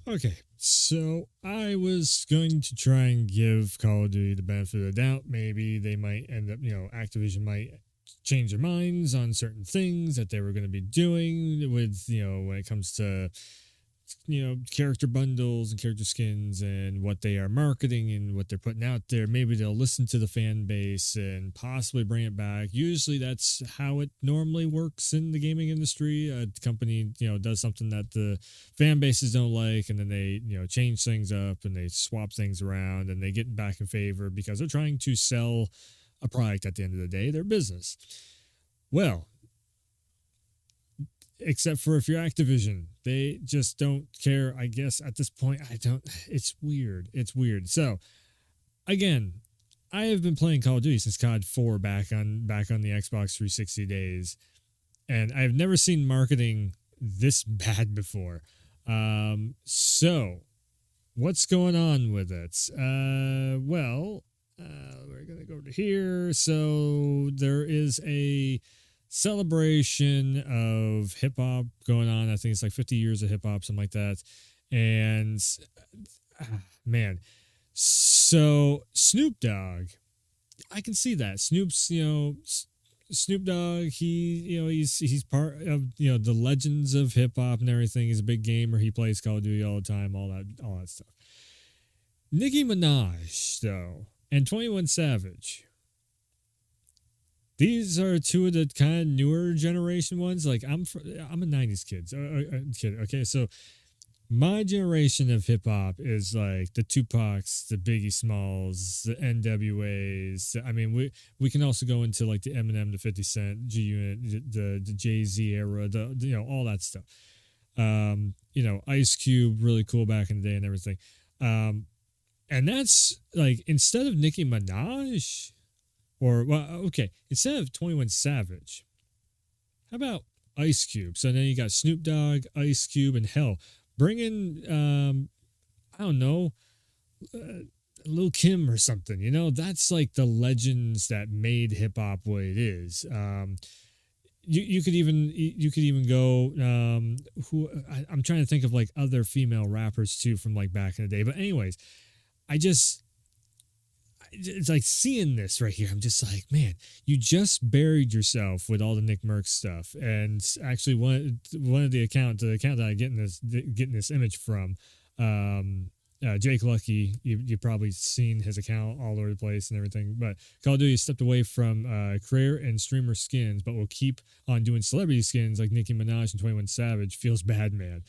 Okay, so I was going to try and give Call of Duty the benefit of the doubt. Maybe they might end up, Activision might change their minds on certain things that they were going to be doing with, when it comes to character bundles and character skins and what they are marketing and what they're putting out there. Maybe they'll listen to the fan base and possibly bring it back. Usually that's how it normally works in the gaming industry. A company does something that the fan bases don't like, and then they change things up and they swap things around and they get back in favor because they're trying to sell a product. At the end of the day, their business. Well, except for if you're Activision. They just don't care, I guess, at this point. I don't. It's weird. It's weird. So, again, I have been playing Call of Duty since COD 4 back on the Xbox 360 days, and I've never seen marketing this bad before. So, what's going on with it? We're going to go to here. So, there is a celebration of hip hop going on. I think it's like 50 years of hip hop, something like that. And man, so Snoop Dogg, I can see that Snoop Dogg. He's part of the legends of hip hop and everything. He's a big gamer. He plays Call of Duty all the time. All that stuff. Nicki Minaj though, and 21 Savage, these are two of the kind of newer generation ones. Like I'm a '90s kid. Okay, so my generation of hip hop is like the Tupacs, the Biggie Smalls, the NWAs. I mean, we can also go into like the Eminem, the 50 Cent, G Unit, the Jay Z era, all that stuff. Ice Cube, really cool back in the day and everything. And that's like instead of Nicki Minaj. Instead of 21 Savage, how about Ice Cube? So then you got Snoop Dogg, Ice Cube, and hell, bring in, I don't know, Lil Kim or something. That's like the legends that made hip hop what it is. You could even go I'm trying to think of like other female rappers too from like back in the day. But anyways, it's like seeing this right here. I'm just like, man, you just buried yourself with all the Nick Merckx stuff. And actually, one of the account that I getting this image from, Jake Lucky. You've probably seen his account all over the place and everything. But Call of Duty stepped away from creator and streamer skins, but will keep on doing celebrity skins like Nicki Minaj and 21 Savage. Feels bad, man.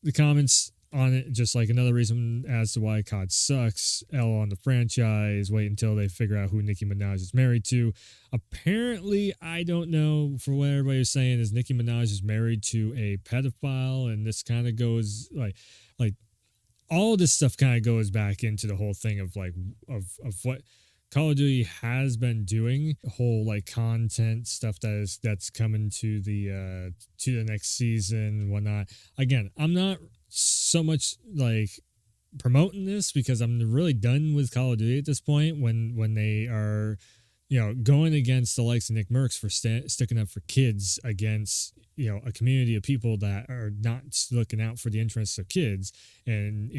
The comments on it, just like another reason as to why COD sucks. L on the franchise. Wait until they figure out who Nicki Minaj is married to. Apparently, I don't know. For what everybody was saying, is Nicki Minaj is married to a pedophile, and this kind of goes like all this stuff kind of goes back into the whole thing of like of what Call of Duty has been doing, whole like content stuff that's coming to the next season and whatnot. Again, I'm not so much like promoting this because I'm really done with Call of Duty at this point. When they are, going against the likes of Nick Merckx for sticking up for kids against a community of people that are not looking out for the interests of kids, and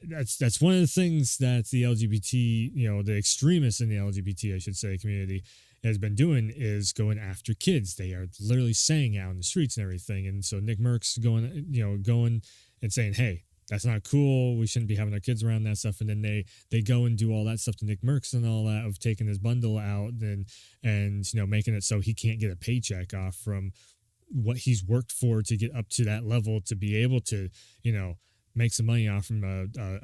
that's one of the things that the LGBT, the extremists in the LGBT, I should say, community has been doing is going after kids. They are literally saying out in the streets and everything. And so Nick Merckx going and saying, hey, that's not cool. We shouldn't be having our kids around that stuff. And then they go and do all that stuff to Nick Merckx and all that of taking his bundle out and making it so he can't get a paycheck off from what he's worked for to get up to that level to be able to, make some money off from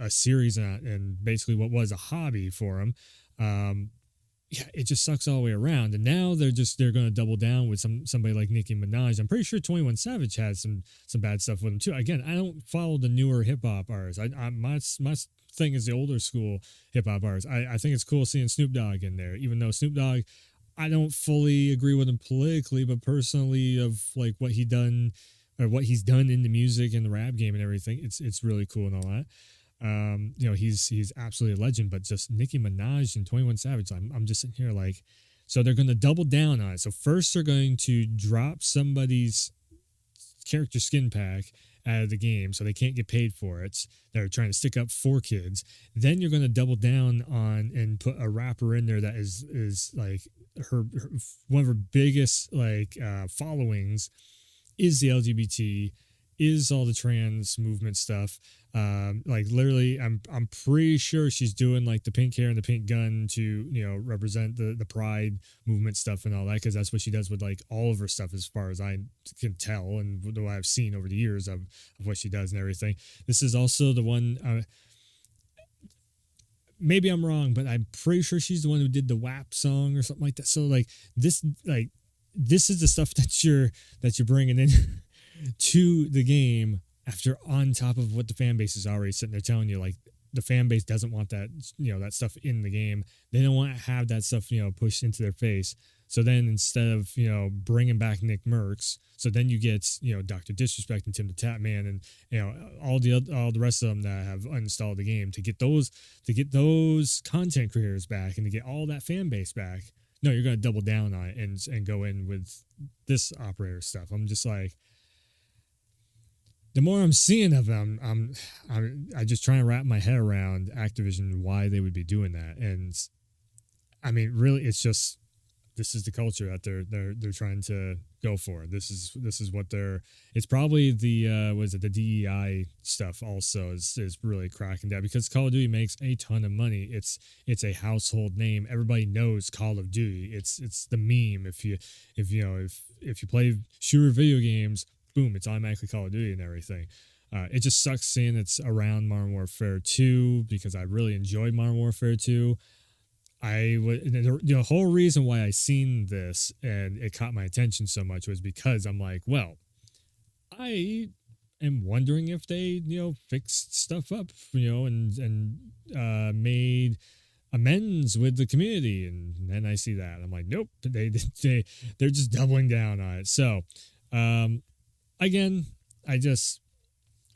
a series and basically what was a hobby for him. It just sucks all the way around. And now they're going to double down with somebody like Nicki Minaj. I'm pretty sure 21 Savage has some bad stuff with him too. Again, I don't follow the newer hip hop artists. My thing is the older school hip hop artists. I think it's cool seeing Snoop Dogg in there, even though Snoop Dogg, I don't fully agree with him politically, but personally of like what he's done in the music and the rap game and everything, it's really cool and all that. He's absolutely a legend, but just Nicki Minaj and 21 Savage, I'm just sitting here like, so they're going to double down on it. So first they're going to drop somebody's character skin pack out of the game, so they can't get paid for it. They're trying to stick up for kids. Then you're going to double down on and put a rapper in there that is like her one of her biggest followings is the LGBT, is all the trans movement stuff. Like literally, I'm pretty sure she's doing like the pink hair and the pink gun to represent the pride movement stuff and all that, because that's what she does with like all of her stuff, as far as I can tell and what I've seen over the years of what she does and everything. This is also the one. Maybe I'm wrong, but I'm pretty sure she's the one who did the WAP song or something like that. So this is the stuff that you're bringing in to the game, after on top of what the fan base is already sitting there telling you. Like, the fan base doesn't want that, that stuff in the game. They don't want to have that stuff, pushed into their face. So then instead of, bringing back Nick Merckx, so then you get, Dr. Disrespect and Tim the Tatman and, all the rest of them that have uninstalled the game, to get those content creators back and to get all that fan base back. No, you're going to double down on it and go in with this operator stuff. I'm just like, the more I'm seeing of them, I just trying to wrap my head around Activision, why they would be doing that. And I mean, really, it's just, this is the culture that they're trying to go for. This is what it's probably the DEI stuff also is really cracking down, because Call of Duty makes a ton of money. It's a household name. Everybody knows Call of Duty. It's the meme. If you play shooter video games, boom, it's automatically Call of Duty and everything. It just sucks seeing it's around Modern Warfare 2, because I really enjoyed Modern Warfare 2. The whole reason why I seen this and it caught my attention so much was because I'm like, well, I am wondering if they fixed stuff up, and made amends with the community, and then I see that I'm like, nope, they're just doubling down on it. So again,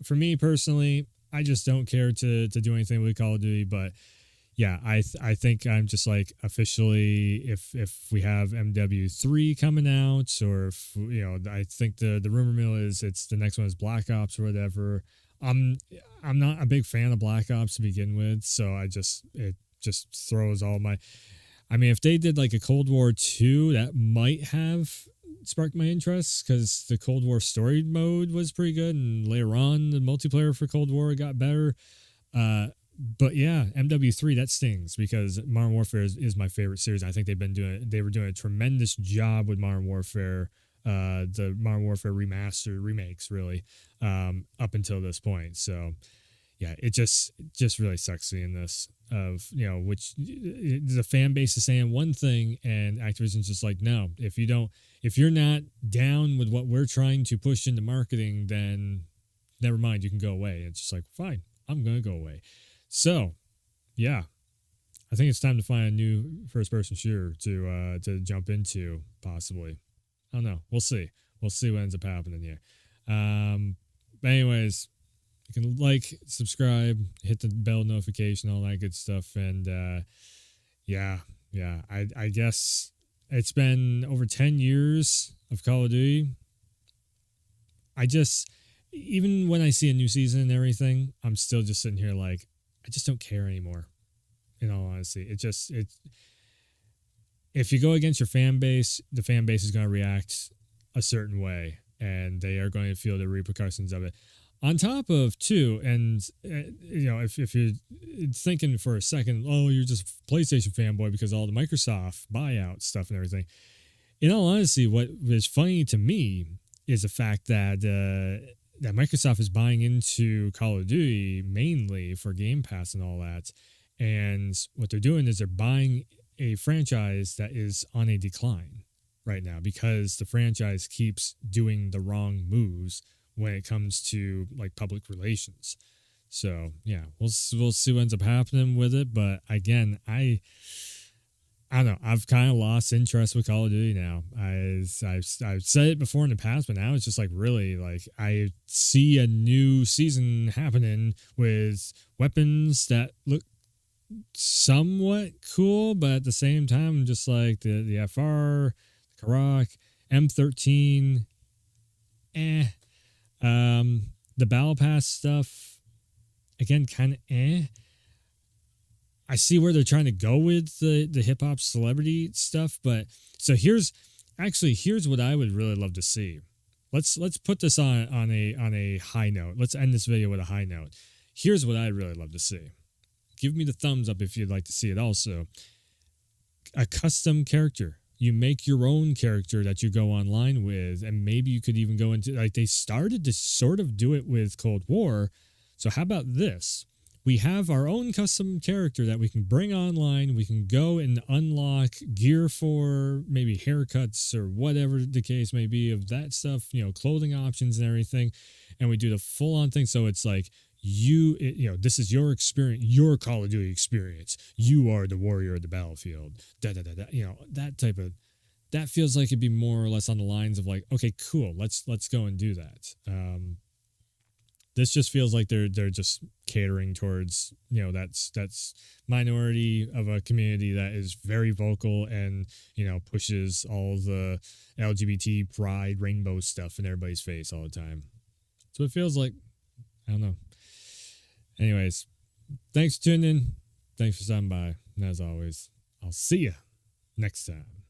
for me personally, I just don't care to do anything with Call of Duty. But yeah, I think I'm just like, officially, if we have MW3 coming out, or if, I think the rumor mill is it's the next one is Black Ops or whatever. I'm not a big fan of Black Ops to begin with, so it just throws all my. I mean, if they did like a Cold War 2, that might have sparked my interest, because the Cold War story mode was pretty good, and later on the multiplayer for Cold War got better. But yeah, MW3, that stings, because Modern Warfare is my favorite series. I think they were doing a tremendous job with Modern Warfare, the Modern Warfare remakes, really, up until this point. So yeah, it just really sucks seeing this, of which the fan base is saying one thing and Activision's just like, no, if you're not down with what we're trying to push into marketing, then never mind, you can go away. It's just like, fine, I'm gonna go away. So yeah, I think it's time to find a new first person shooter to jump into, possibly. I don't know, we'll see what ends up happening here. But anyways, you can subscribe, hit the bell notification, all that good stuff. And yeah, I guess it's been over 10 years of Call of Duty. Even when I see a new season and everything, I'm still just sitting here like, I just don't care anymore, in all honesty. If you go against your fan base, the fan base is going to react a certain way, and they are going to feel the repercussions of it. On top of, too, and if you're thinking for a second, oh, you're just a PlayStation fanboy because of all the Microsoft buyout stuff and everything. In all honesty, what is funny to me is the fact that that Microsoft is buying into Call of Duty mainly for Game Pass and all that. And what they're doing is they're buying a franchise that is on a decline right now, because the franchise keeps doing the wrong moves when it comes to public relations. So yeah, we'll see what ends up happening with it. But again, I don't know. I've kind of lost interest with Call of Duty now. I've said it before in the past, but now it's just really I see a new season happening with weapons that look somewhat cool, but at the same time, I'm just like the FR, the Karak, M13, The battle pass stuff, again, kind of eh. I see where they're trying to go with the hip hop celebrity stuff, but so here's what I would really love to see. Let's put this on a high note. Let's end this video with a high note. Here's what I'd really love to see. Give me the thumbs up if you'd like to see it also. A custom character. You make your own character that you go online with, and maybe you could even go into, like, they started to sort of do it with Cold War. So how about this? We have our own custom character that we can bring online. We can go and unlock gear for, maybe haircuts or whatever the case may be of that stuff, clothing options and everything. And we do the full on thing. So it's like, this is your experience, your Call of Duty experience. You are the warrior of the battlefield. That type of, that feels like it'd be more or less on the lines of like, okay, cool, let's go and do that. This just feels like they're just catering towards, that's minority of a community that is very vocal and, pushes all the LGBT pride rainbow stuff in everybody's face all the time. So it feels like, I don't know. Anyways, thanks for tuning in. Thanks for stopping by. And as always, I'll see you next time.